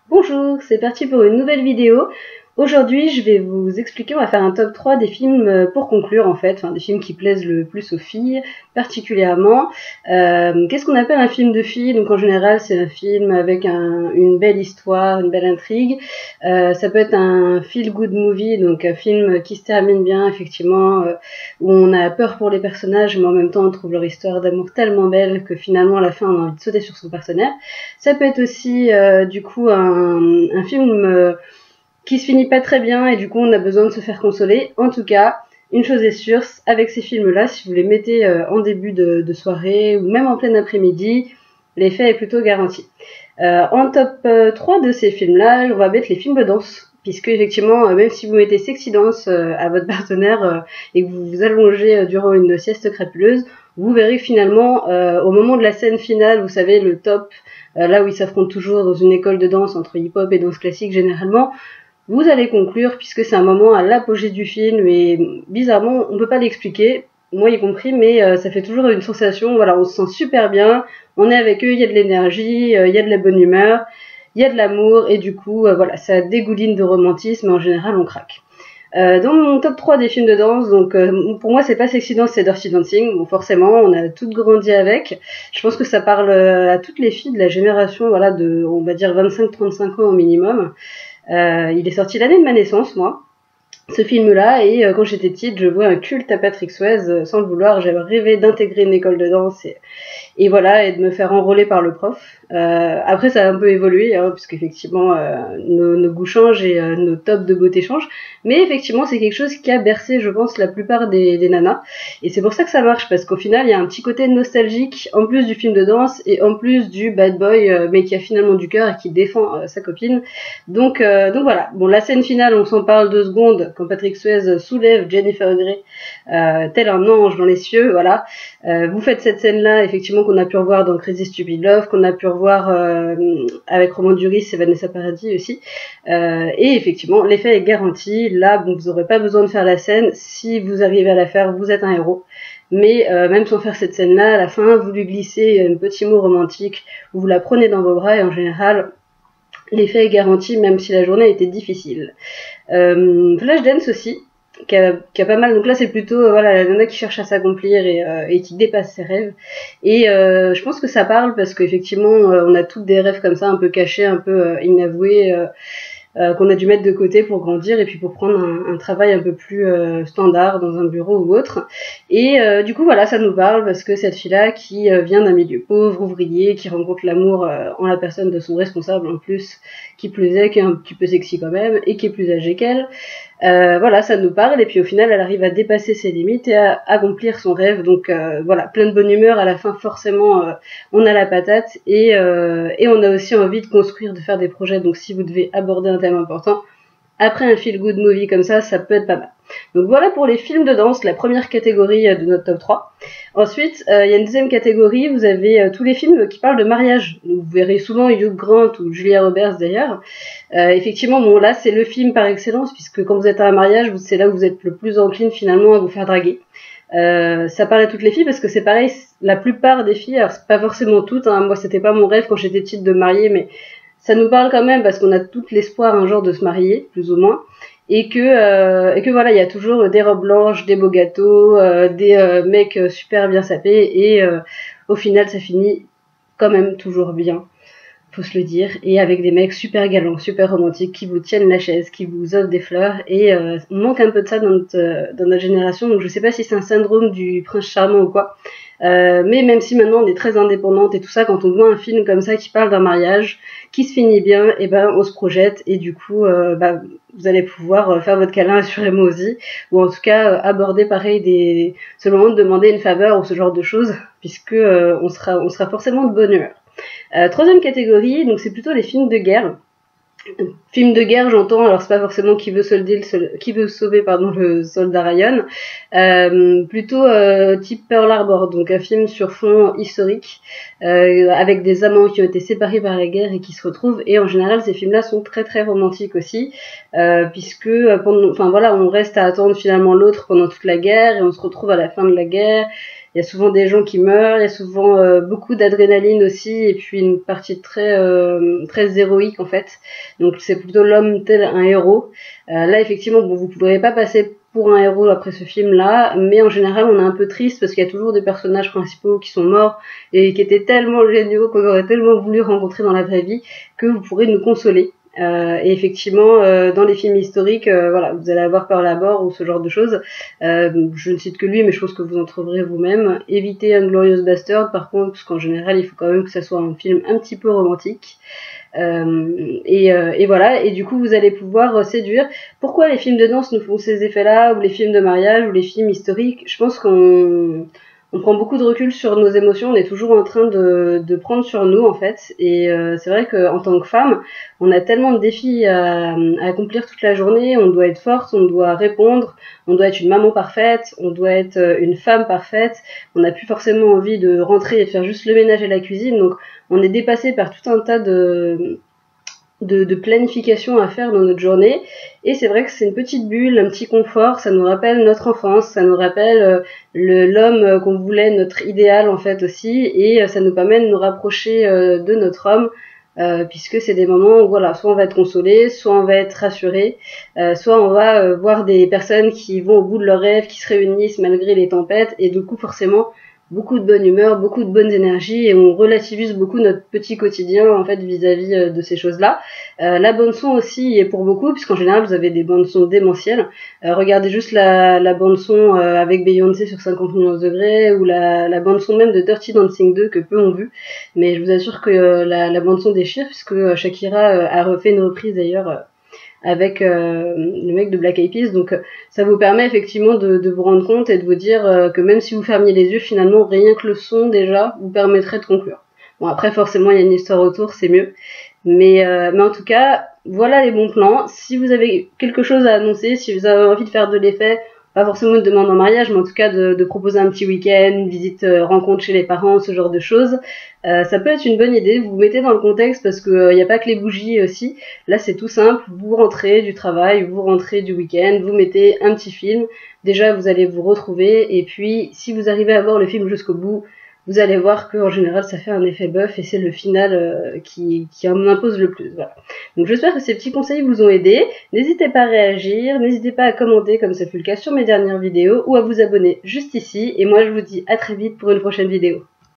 Bonjour, c'est parti pour une nouvelle vidéo. Aujourd'hui, je vais vous expliquer, on va faire un top 3 des films pour conclure en fait, enfin des films qui plaisent le plus aux filles particulièrement. Qu'est-ce qu'on appelle un film de filles? Donc en général, c'est un film avec une belle histoire, une belle intrigue. Ça peut être un feel good movie, donc un film qui se termine bien effectivement, où on a peur pour les personnages, mais en même temps on trouve leur histoire d'amour tellement belle que finalement à la fin on a envie de sauter sur son partenaire. Ça peut être aussi du coup un film qui se finit pas très bien et du coup on a besoin de se faire consoler. En tout cas, une chose est sûre, avec ces films-là, si vous les mettez en début de soirée ou même en plein après-midi, l'effet est plutôt garanti. En top 3 de ces films-là, on va mettre les films de danse. Puisque effectivement, même si vous mettez sexy dance à votre partenaire et que vous vous allongez durant une sieste crapuleuse, vous verrez finalement au moment de la scène finale, vous savez, le top, là où ils s'affrontent toujours dans une école de danse entre hip-hop et danse classique généralement, vous allez conclure puisque c'est un moment à l'apogée du film et bizarrement on peut pas l'expliquer, moi y compris, mais ça fait toujours une sensation, voilà, on se sent super bien, on est avec eux, il y a de l'énergie, il y a de la bonne humeur, il y a de l'amour et du coup voilà, ça dégouline de romantisme et en général on craque. Dans mon top 3 des films de danse, donc pour moi c'est pas Sexy Dance, c'est Dirty Dancing. Bon, forcément, on a toutes grandi avec. Je pense que ça parle à toutes les filles de la génération, voilà, de on va dire 25-35 ans au minimum. Il est sorti l'année de ma naissance, moi, ce film-là, et quand j'étais petite, je vouais un culte à Patrick Swayze, sans le vouloir, j'avais rêvé d'intégrer une école de danse et voilà, et de me faire enrôler par le prof. Après, ça a un peu évolué, hein, puisqu'effectivement, nos goûts changent et nos tops de beauté changent. Mais effectivement, c'est quelque chose qui a bercé, je pense, la plupart des nanas. Et c'est pour ça que ça marche, parce qu'au final, il y a un petit côté nostalgique, en plus du film de danse, et en plus du bad boy, mais qui a finalement du cœur et qui défend sa copine. Donc voilà. Bon, la scène finale, on s'en parle 2 secondes, quand Patrick Swayze soulève Jennifer Grey, tel un ange dans les cieux, voilà. Vous faites cette scène-là, effectivement, qu'on a pu revoir dans Crazy Stupid Love, qu'on a pu revoir avec Roman Duris et Vanessa Paradis aussi. Et effectivement, l'effet est garanti. Là, bon, vous n'aurez pas besoin de faire la scène. Si vous arrivez à la faire, vous êtes un héros. Mais même sans faire cette scène-là, à la fin, vous lui glissez un petit mot romantique, vous la prenez dans vos bras et en général, l'effet est garanti, même si la journée était difficile. Flashdance aussi, qui a pas mal, donc là c'est plutôt voilà, la nana qui cherche à s'accomplir et qui dépasse ses rêves, et je pense que ça parle parce qu'effectivement on a toutes des rêves comme ça un peu cachés, un peu inavoués, qu'on a dû mettre de côté pour grandir et puis pour prendre un travail un peu plus standard dans un bureau ou autre. Et du coup voilà, ça nous parle parce que cette fille-là qui vient d'un milieu pauvre, ouvrier, qui rencontre l'amour en la personne de son responsable en plus, qui plus est, qui est un petit peu sexy quand même et qui est plus âgé qu'elle. Voilà, ça nous parle et puis au final elle arrive à dépasser ses limites et à accomplir son rêve. Donc voilà, plein de bonne humeur à la fin, forcément on a la patate et on a aussi envie de construire, de faire des projets. Donc si vous devez aborder un thème important après un feel good movie comme ça peut être pas mal. Donc voilà pour les films de danse, la première catégorie de notre top 3. Ensuite, il y a une deuxième catégorie, vous avez tous les films qui parlent de mariage. Donc, vous verrez souvent Hugh Grant ou Julia Roberts d'ailleurs. Effectivement, bon là c'est le film par excellence, puisque quand vous êtes à un mariage, c'est là où vous êtes le plus encline finalement à vous faire draguer. Ça parle à toutes les filles parce que c'est pareil, la plupart des filles, alors c'est pas forcément toutes, hein, moi c'était pas mon rêve quand j'étais petite de me marier, mais ça nous parle quand même parce qu'on a tout l'espoir un jour de se marier, plus ou moins, et que voilà, il y a toujours des robes blanches, des beaux gâteaux, des mecs super bien sapés, et au final ça finit quand même toujours bien, faut se le dire, et avec des mecs super galants, super romantiques, qui vous tiennent la chaise, qui vous offrent des fleurs, et on manque un peu de ça dans notre génération, donc je sais pas si c'est un syndrome du prince charmant ou quoi, mais même si maintenant on est très indépendante et tout ça, quand on voit un film comme ça qui parle d'un mariage, qui se finit bien, et ben on se projette, et du coup vous allez pouvoir faire votre câlin assurément aussi, ou en tout cas aborder pareil ce moment de demander une faveur ou ce genre de choses, puisque on sera forcément de bonne humeur. Troisième catégorie, donc c'est plutôt les films de guerre. Film de guerre, j'entends, alors c'est pas forcément qui veut sauver le soldat Ryan, plutôt type Pearl Harbor, donc un film sur fond historique, avec des amants qui ont été séparés par la guerre et qui se retrouvent, et en général ces films-là sont très très romantiques aussi, puisque on reste à attendre finalement l'autre pendant toute la guerre, et on se retrouve à la fin de la guerre, Il y a souvent des gens qui meurent, il y a souvent beaucoup d'adrénaline aussi, et puis une partie très héroïque en fait. Donc c'est plutôt l'homme tel un héros. Là effectivement, bon, vous ne pourrez pas passer pour un héros après ce film-là, mais en général on est un peu triste parce qu'il y a toujours des personnages principaux qui sont morts et qui étaient tellement géniaux qu'on aurait tellement voulu rencontrer dans la vraie vie que vous pourrez nous consoler. Et effectivement, dans les films historiques, voilà, vous allez avoir Pearl Harbor ou ce genre de choses. Je ne cite que lui, mais je pense que vous en trouverez vous-même. Évitez Inglourious Bastard, par contre, parce qu'en général, il faut quand même que ça soit un film un petit peu romantique. Et voilà, et du coup vous allez pouvoir séduire. Pourquoi les films de danse nous font ces effets-là, ou les films de mariage, ou les films historiques? Je pense qu'on prend beaucoup de recul sur nos émotions, on est toujours en train de prendre sur nous en fait, et c'est vrai qu'en tant que femme, on a tellement de défis à accomplir toute la journée, on doit être forte, on doit répondre, on doit être une maman parfaite, on doit être une femme parfaite, on n'a plus forcément envie de rentrer et de faire juste le ménage et la cuisine, donc on est dépassé par tout un tas de planification à faire dans notre journée, et c'est vrai que c'est une petite bulle, un petit confort, ça nous rappelle notre enfance, ça nous rappelle l'homme qu'on voulait, notre idéal en fait aussi, et ça nous permet de nous rapprocher de notre homme, puisque c'est des moments où voilà, soit on va être consolé, soit on va être rassuré, soit on va voir des personnes qui vont au bout de leurs rêves, qui se réunissent malgré les tempêtes, et du coup forcément beaucoup de bonne humeur, beaucoup de bonnes énergies, et on relativise beaucoup notre petit quotidien en fait vis-à-vis de ces choses-là. La bande son aussi est pour beaucoup, puisqu'en général vous avez des bandes son démentielles. Regardez juste la bande son avec Beyoncé sur 50 millions de degrés, ou la bande son même de Dirty Dancing 2 que peu ont vu, mais je vous assure que la bande son déchire, puisque Shakira a refait une reprise d'ailleurs avec le mec de Black Eyed Peas, donc ça vous permet effectivement de vous rendre compte et de vous dire que même si vous fermiez les yeux, finalement rien que le son déjà vous permettrait de conclure. Bon, après forcément il y a une histoire autour, c'est mieux, mais en tout cas voilà les bons plans. Si vous avez quelque chose à annoncer, si vous avez envie de faire de l'effet, pas forcément une demande en mariage, mais en tout cas de proposer un petit week-end, une visite rencontre chez les parents, ce genre de choses, ça peut être une bonne idée. Vous vous mettez dans le contexte, parce que y a pas que les bougies aussi. Là c'est tout simple, vous rentrez du travail, vous rentrez du week-end, vous mettez un petit film, déjà vous allez vous retrouver, et puis si vous arrivez à voir le film jusqu'au bout, vous allez voir qu'en général ça fait un effet bœuf, et c'est le final qui en impose le plus. Voilà. Donc j'espère que ces petits conseils vous ont aidé. N'hésitez pas à réagir, n'hésitez pas à commenter comme ça fut le cas sur mes dernières vidéos, ou à vous abonner juste ici, et moi je vous dis à très vite pour une prochaine vidéo.